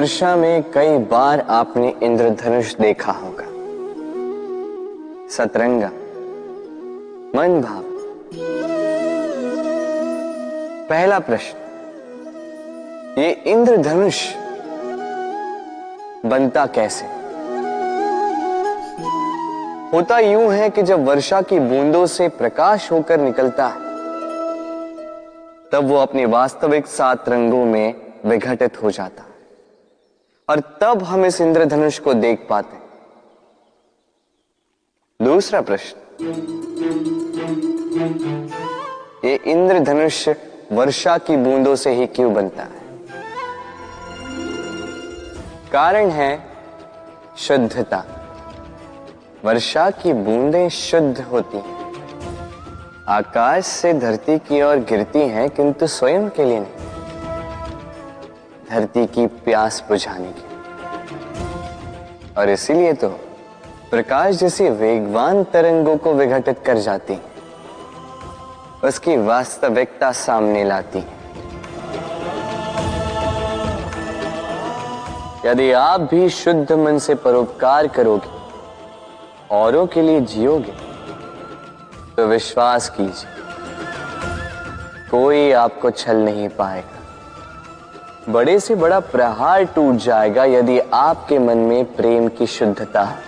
वर्षा में कई बार आपने इंद्रधनुष देखा होगा। सतरंगा, मन भाव। पहला प्रश्न, ये इंद्रधनुष बनता कैसे? होता यूं है कि जब वर्षा की बूंदों से प्रकाश होकर निकलता है तब वो अपने वास्तविक 7 रंगों में विघटित हो जाता है और तब हम इस इंद्रधनुष को देख पाते हैं। दूसरा प्रश्न, ये इंद्रधनुष वर्षा की बूंदों से ही क्यों बनता है? कारण है शुद्धता। वर्षा की बूंदें शुद्ध होती हैं, आकाश से धरती की ओर गिरती हैं, किंतु स्वयं के लिए नहीं, धरती की प्यास बुझाने के। और इसीलिए तो प्रकाश जैसी वेगवान तरंगों को विघटित कर जाती है, उसकी वास्तविकता सामने लाती है। यदि आप भी शुद्ध मन से परोपकार करोगे, औरों के लिए जियोगे, तो विश्वास कीजिए कोई आपको छल नहीं पाएगा। बड़े से बड़ा प्रहार टूट जाएगा यदि आपके मन में प्रेम की शुद्धता है।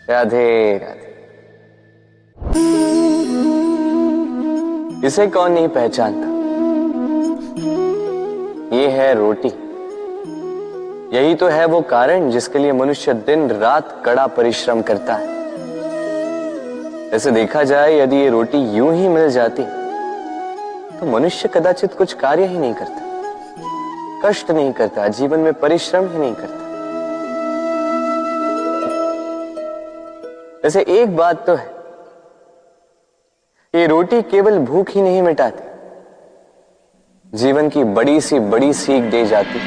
राधे राधे। इसे कौन नहीं पहचानता? ये है रोटी। यही तो है वो कारण जिसके लिए मनुष्य दिन रात कड़ा परिश्रम करता है। ऐसे देखा जाए, यदि ये रोटी यूं ही मिल जाती तो मनुष्य कदाचित कुछ कार्य ही नहीं करता, कष्ट नहीं करता, जीवन में परिश्रम ही नहीं करता। वैसे एक बात तो है, ये रोटी केवल भूख ही नहीं मिटाती, जीवन की बड़ी सी बड़ी सीख दे जाती।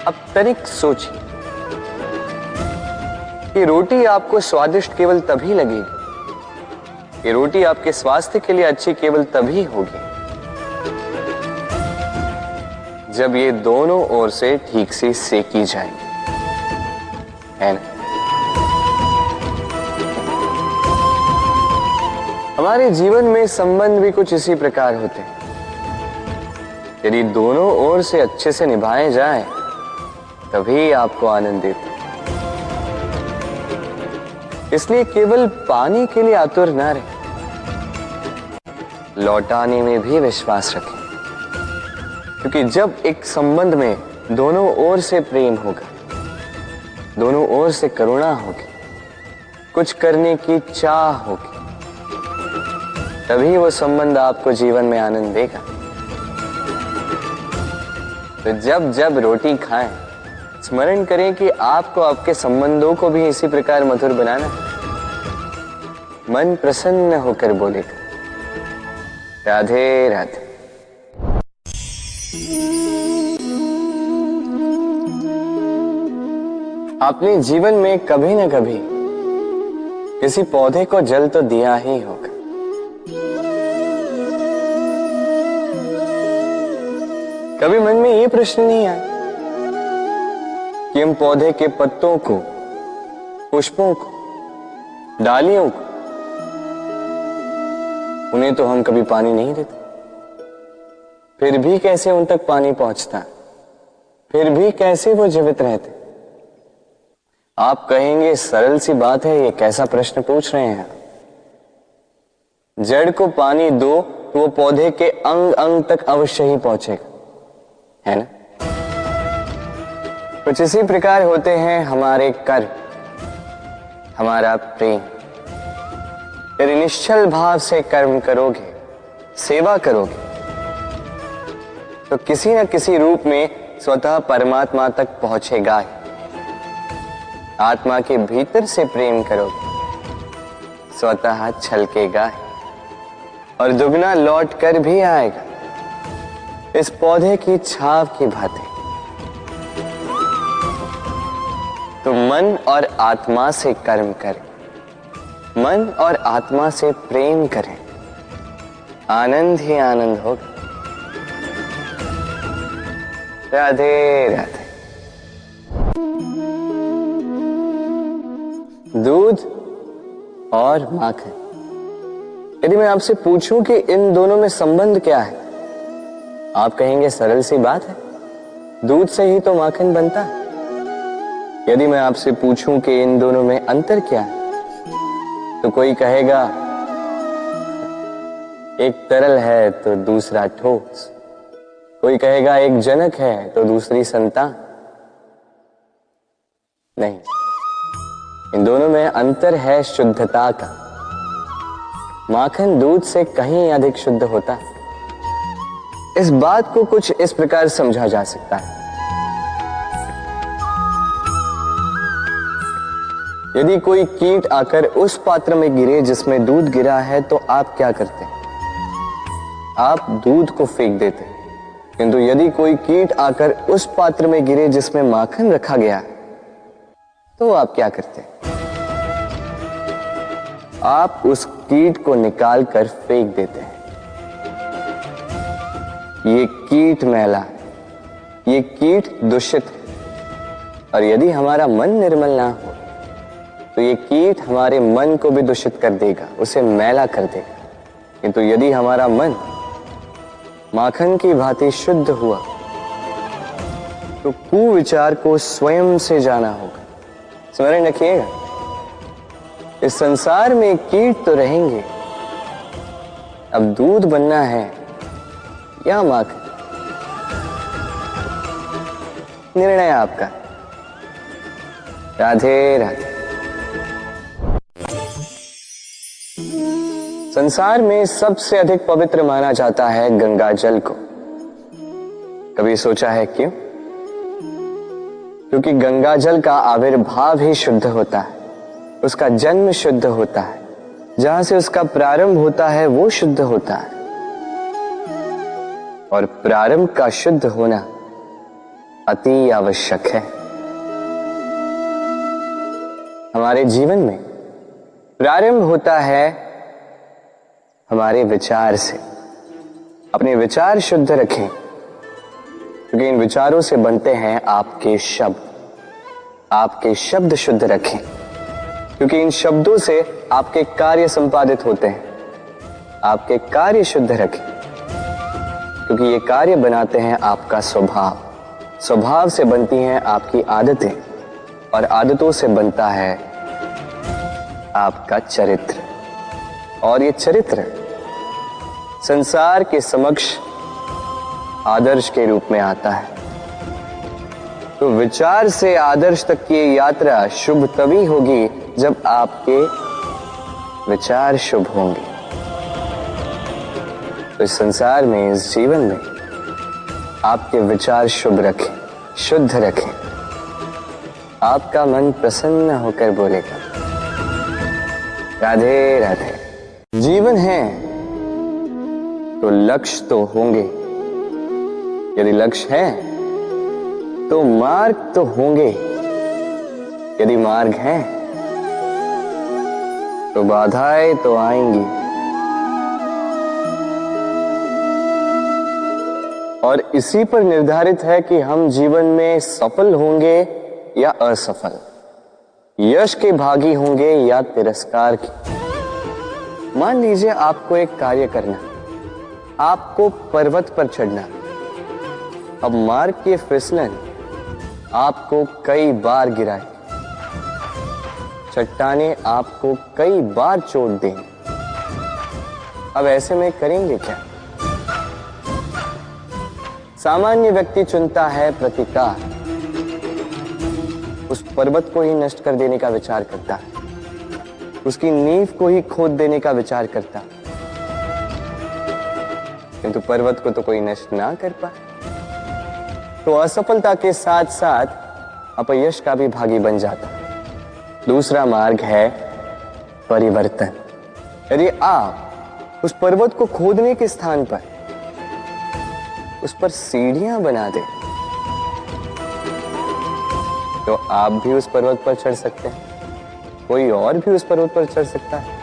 अब तनिक सोचिए, ये रोटी आपको स्वादिष्ट केवल तभी लगेगी, ये रोटी आपके स्वास्थ्य के लिए अच्छी केवल तभी होगी जब ये दोनों ओर से ठीक से सेकी जाएगी, है ना? हमारे जीवन में संबंध भी कुछ इसी प्रकार होते हैं। यदि दोनों ओर से अच्छे से निभाए जाए तभी आपको आनंद देते। इसलिए केवल पानी के लिए आतुर ना रहे, लौटाने में भी विश्वास रखें। क्योंकि जब एक संबंध में दोनों ओर से प्रेम होगा, दोनों ओर से करुणा होगी, कुछ करने की चाह होगी, तभी वो संबंध आपको जीवन में आनंद देगा। तो जब जब रोटी खाएं, स्मरण करें कि आपको आपके संबंधों को भी इसी प्रकार मधुर बनाना। मन प्रसन्न होकर बोलेगा, राधे राधे। आपने जीवन में कभी न कभी किसी पौधे को जल तो दिया ही होगा। कभी मन में ये प्रश्न नहीं आया कि हम पौधे के पत्तों को, पुष्पों को, डालियों को, उन्हें तो हम कभी पानी नहीं देते, फिर भी कैसे उन तक पानी पहुंचता, फिर भी कैसे वो जीवित रहते? आप कहेंगे सरल सी बात है, ये कैसा प्रश्न पूछ रहे हैं? जड़ को पानी दो तो वो पौधे के अंग अंग तक अवश्य ही पहुंचेगा, है ना? कुछ इसी प्रकार होते हैं हमारे कर्म, हमारा प्रेम। यदि निश्चल भाव से कर्म करोगे, सेवा करोगे, तो किसी न किसी रूप में स्वतः परमात्मा तक पहुंचेगा ही। आत्मा के भीतर से प्रेम करोगे, स्वतः छलकेगा ही और दुगना लौट कर भी आएगा, इस पौधे की छाव की भांति। तो मन और आत्मा से कर्म करें, मन और आत्मा से प्रेम करें, आनंद ही आनंद होगा। राधे राधे। दूध और माखन, यदि मैं आपसे पूछूं कि इन दोनों में संबंध क्या है, आप कहेंगे सरल सी बात है, दूध से ही तो माखन बनता है। यदि मैं आपसे पूछूं कि इन दोनों में अंतर क्या है, तो कोई कहेगा एक तरल है तो दूसरा ठोस, कोई कहेगा एक जनक है तो दूसरी संतान। नहीं, इन दोनों में अंतर है शुद्धता का। माखन दूध से कहीं अधिक शुद्ध होता है। इस बात को कुछ इस प्रकार समझा जा सकता है। यदि कोई कीट आकर उस पात्र में गिरे जिसमें दूध गिरा है, तो आप क्या करते हैं? आप दूध को फेंक देते हैं। किंतु यदि कोई कीट आकर उस पात्र में गिरे जिसमें माखन रखा गया, तो आप क्या करते हैं? आप उस कीट को निकाल कर फेंक देते हैं। ये कीट मैला, ये कीट दूषित है। और यदि हमारा मन निर्मल ना हो, तो ये कीट हमारे मन को भी दूषित कर देगा, उसे मैला कर देगा। किंतु यदि हमारा मन माखन की भांति शुद्ध हुआ, तो कुविचार को स्वयं से जाना होगा। स्मरण रखिएगा, इस संसार में कीट तो रहेंगे, अब दूध बनना है या माखन, निर्णय आपका। राधे राधे। संसार में सबसे अधिक पवित्र माना जाता है गंगा जल को। कभी सोचा है क्यों? क्योंकि गंगा जल का आविर्भाव ही शुद्ध होता है, उसका जन्म शुद्ध होता है, जहां से उसका प्रारंभ होता है वो शुद्ध होता है। और प्रारंभ का शुद्ध होना अति आवश्यक है। हमारे जीवन में प्रारंभ होता है हमारे विचार से। अपने विचार शुद्ध रखें, क्योंकि इन विचारों से बनते हैं आपके शब्द। आपके शब्द शुद्ध रखें, क्योंकि इन शब्दों से आपके कार्य संपादित होते हैं। आपके कार्य शुद्ध रखें, क्योंकि ये कार्य बनाते हैं आपका स्वभाव। स्वभाव से बनती हैं आपकी आदतें, और आदतों से बनता है आपका चरित्र। और ये चरित्र संसार के समक्ष आदर्श के रूप में आता है। तो विचार से आदर्श तक की यात्रा शुभ तभी होगी जब आपके विचार शुभ होंगे। तो इस संसार में, इस जीवन में आपके विचार शुभ रखें, शुद्ध रखें। आपका मन प्रसन्न होकर बोलेगा राधे राधे। जीवन है तो लक्ष्य तो होंगे, यदि लक्ष्य है तो मार्ग तो होंगे, यदि मार्ग है तो बाधाएं तो आएंगी। और इसी पर निर्धारित है कि हम जीवन में सफल होंगे या असफल, यश के भागी होंगे या तिरस्कार के। मान लीजिए आपको एक कार्य करना, आपको पर्वत पर चढ़ना। अब मार्ग की फिसलन आपको कई बार गिराए, चट्टाने आपको कई बार चोट दें। अब ऐसे में करेंगे क्या? सामान्य व्यक्ति चुनता है प्रतिकार, उस पर्वत को ही नष्ट कर देने का विचार करता है, उसकी नींव को ही खोद देने का विचार करता, किंतु पर्वत को तो कोई नष्ट ना कर पाए। तो असफलता के साथ साथ अपयश का भी भागी बन जाता। दूसरा मार्ग है परिवर्तन। यदि आप उस पर्वत को खोदने के स्थान पर उस पर सीढ़ियां बना दें, तो आप भी उस पर्वत पर चढ़ सकते हैं, कोई और भी उस पर्वत पर चढ़ सकता है,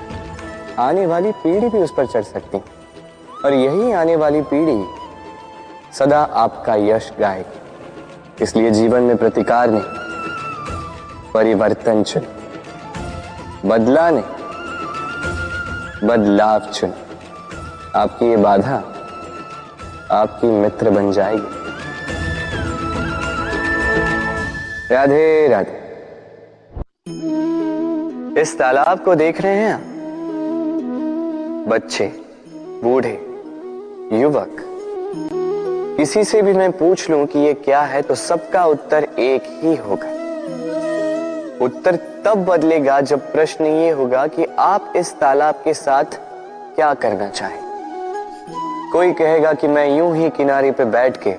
आने वाली पीढ़ी भी उस पर चढ़ सकती है, और यही आने वाली पीढ़ी सदा आपका यश गाएगी। इसलिए जीवन में प्रतिकार नहीं, परिवर्तन चुन। बदला नहीं, बदलाव चुन। आपकी ये बाधा आपकी मित्र बन जाएगी। राधे राधे। इस तालाब को देख रहे हैं आप? बच्चे, बूढ़े, युवक, किसी से भी मैं पूछ लूं कि ये क्या है तो सबका उत्तर एक ही होगा। उत्तर तब बदलेगा जब प्रश्न ये होगा कि आप इस तालाब के साथ क्या करना चाहें। कोई कहेगा कि मैं यूं ही किनारे पे बैठ के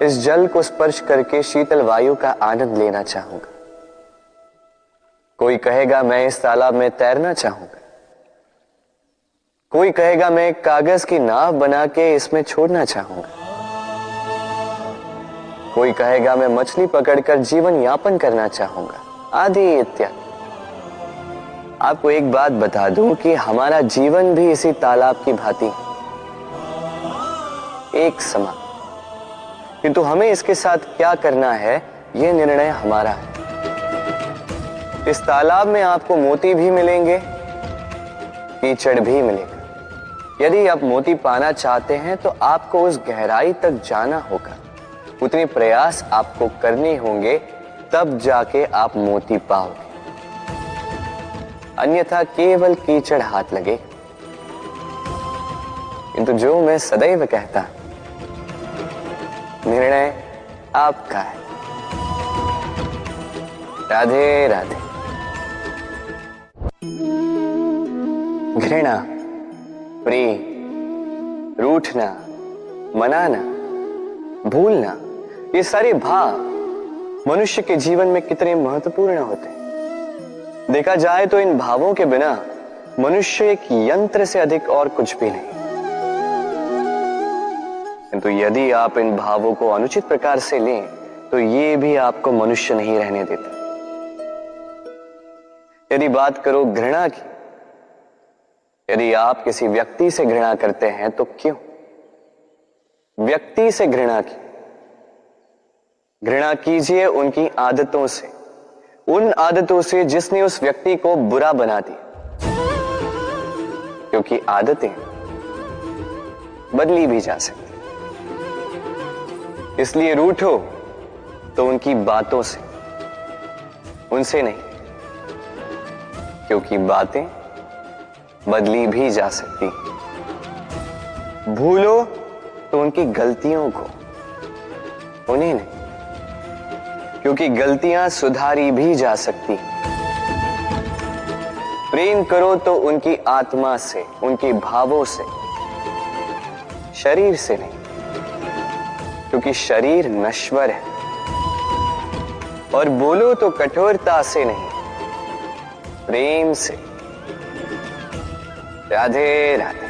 इस जल को स्पर्श करके शीतल वायु का आनंद लेना चाहूंगा। कोई कहेगा मैं इस तालाब में तैरना चाहूंगा। कोई कहेगा मैं एक कागज की नाव बना के इसमें छोड़ना चाहूंगा। कोई कहेगा मैं मछली पकड़कर जीवन यापन करना चाहूंगा, आदि इत्यादि। आपको एक बात बता दूं कि हमारा जीवन भी इसी तालाब की भांति है, एक समान। किंतु हमें इसके साथ क्या करना है, यह निर्णय हमारा है। इस तालाब में आपको मोती भी मिलेंगे, कीचड़ भी मिलेगा। यदि आप मोती पाना चाहते हैं तो आपको उस गहराई तक जाना होगा, उतने प्रयास आपको करने होंगे, तब जाके आप मोती पाओगे। अन्यथा केवल कीचड़ हाथ लगे। किंतु जो मैं सदैव कहता, निर्णय आपका है। राधे राधे। घृणा, प्रेम, रूठना, मनाना, भूलना, ये सारे भाव मनुष्य के जीवन में कितने महत्वपूर्ण होते हैं। देखा जाए तो इन भावों के बिना मनुष्य एक यंत्र से अधिक और कुछ भी नहीं। किंतु यदि आप इन भावों को अनुचित प्रकार से लें तो ये भी आपको मनुष्य नहीं रहने देते। यदि बात करो घृणा की, यदि आप किसी व्यक्ति से घृणा करते हैं तो क्यों? व्यक्ति से घृणा की, घृणा कीजिए उनकी आदतों से, उन आदतों से जिसने उस व्यक्ति को बुरा बना दिया। क्योंकि आदतें बदली भी जा सकती, इसलिए रूठो तो उनकी बातों से, उनसे नहीं, क्योंकि बातें बदली भी जा सकती। भूलो तो उनकी गलतियों को, उन्हें नहीं, क्योंकि गलतियां सुधारी भी जा सकती। प्रेम करो तो उनकी आत्मा से, उनके भावों से, शरीर से नहीं, क्योंकि शरीर नश्वर है। और बोलो तो कठोरता से नहीं, प्रेम से। राधे राधे।